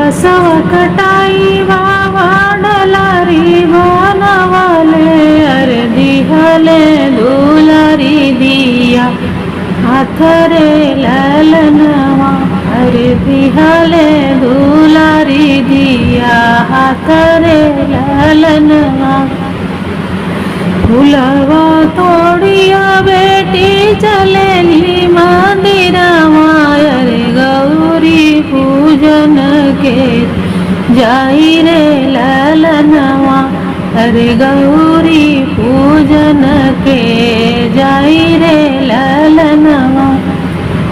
बसव कटाई वाडलारी बनवाले अरे दिहले दुलारी दिया हाथ रे ललनवा अरे दिहले दुलारी दिया हाथ रे ललनवा फुलवा तोड़िया बेटी चलेली मंदिर रे गौरी पूजन के जाई रे ललनवा अरे गौरी पूजन के जाई रे ललनवा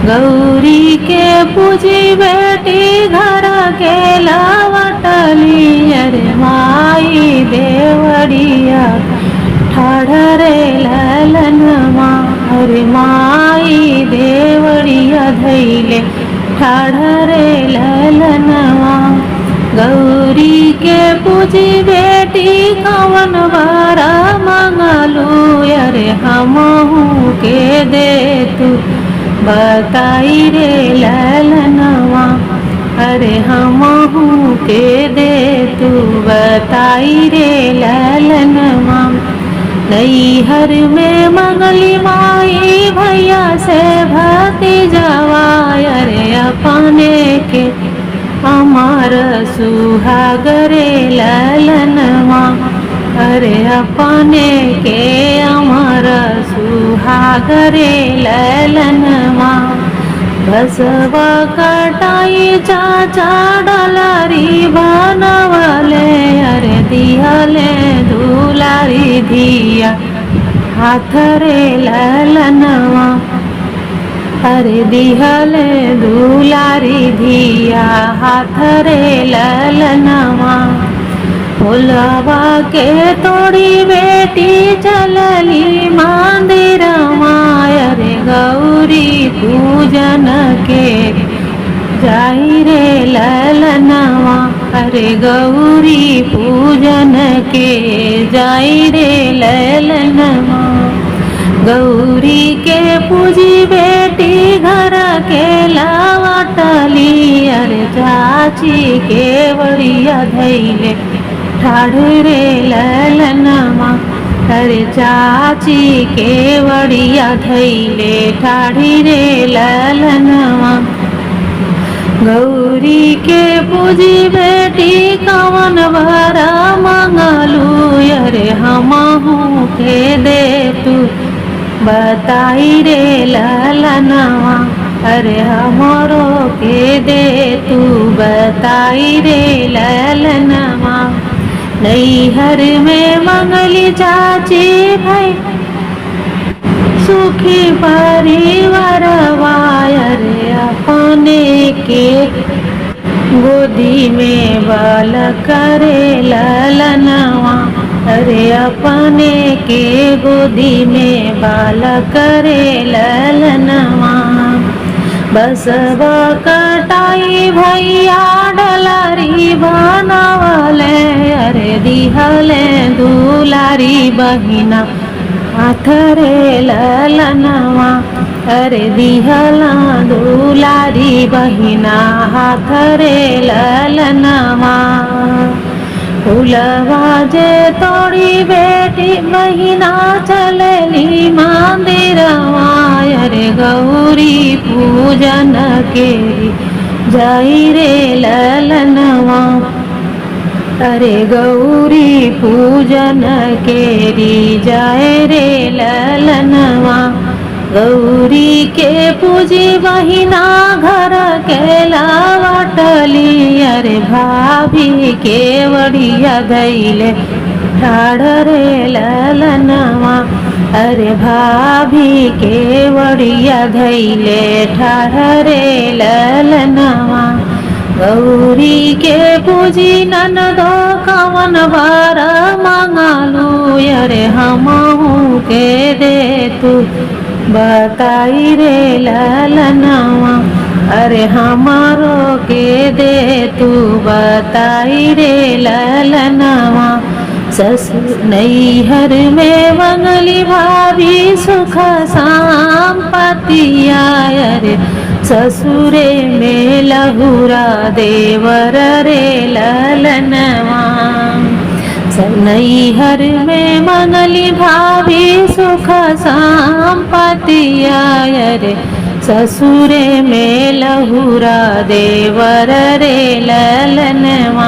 गौरी के पूजी बेटी घर के लावटली अरे माई देवड़िया ठाढ़रे ललनवा अरे माई देवड़िया धैले ठाढ़रे ललनवा गौरी के पूजी बेटी कवन बारा मंगलू अरे हमहू के दे तू बताई रे ललनवा अरे हमहू के दे तू बताई रे ललनवा नैहर में मंगली माई भैया से भतीजवा अरे अपने के अमर सुहागरे ललनवा अरे अपने के अमर सुहागरे ललनवा बसवा कटाई चाचा डलारी बनवले अरे दिहले दुलारी दिया हाथ रे ललनवा अरे दिहले दुलारी दिया हाथ रे ललनवा फुलवा के तोड़ी बेटी चलली मंदिर अरे गौरी पूजन के जाई रे ललनवा अरे गौरी पूजन के जाई रे ललनवा गौरी के पूजी बेटी घर के लावटली अरे चाची के बड़िया धैले ठाढ़ रे ललनवा अरे चाची के बड़िया धैले ठाढ़ी रे ललनवा गौरी के पूजी बेटी कवन भरा मंगलू अरे हमहू के दे तू बताई रे ललनवा अरे हमरो के दे तू बताई रे ललनवा नैहर में मंगली चाची भाई सुखी परिवार अरे अपने के गोदी में बाल करे ललनवा अरे अपने के गोदी में बाल करे ललनवा बसवा कटाई भैया डलारी बनवले अरे दिहले दुलारी बहिना हाथ रे ललनवा अरे दिहला दुलारी बहिना हाथ रे ललनवा फुलवा जे तोड़ी बेटी बहिना चलली मंदिरवा अरे गौरी पूजन के जाई रे ललनवा अरे गौरी पूजन केरी जाए रे ललनवा गौरी के पूजी बहिना घर के लावटली अरे भाभी के बड़िया धैले ठाढ़ रे ललनवा अरे भाभी के बड़िया धैले ठाढ़ रे ललनवा गौरी के पूजी ननदो कवन बार मंगलू अरे हमहू के दे तू बताई रे ललनवा अरे हमारो के दे तू बताई रे ललनवा ससुर नैहर में मंगली भाभी सुख संपत्ति अरे ससुरे में लहुरा देवर रे ललनवा। नैहर में मंगली भाभी सुख संपत्ति आय रे ससुरे में लहुरा देवर रे ललनवा।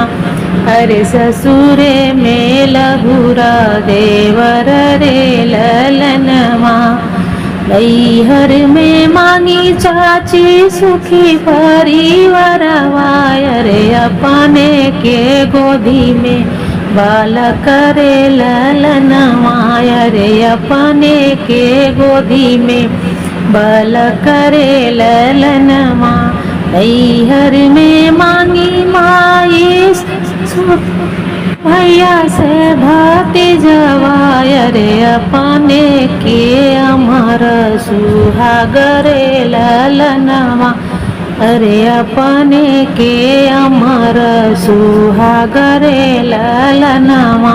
अरे ससुरे में लहुरा देवर रे ललनवा। नैहर में मांगी चाची सुखी परिवारवा। अरे अपने के गोदी में बालक रे ललनवा। अरे अपने के गोदी में बालक रे ललनवा। नैहर में मांगी माई भैया से भतीजवा। अरे अपने के अमर सुहाग रे ललनवा। अरे अपने के अमर सुहाग रे ललनवा।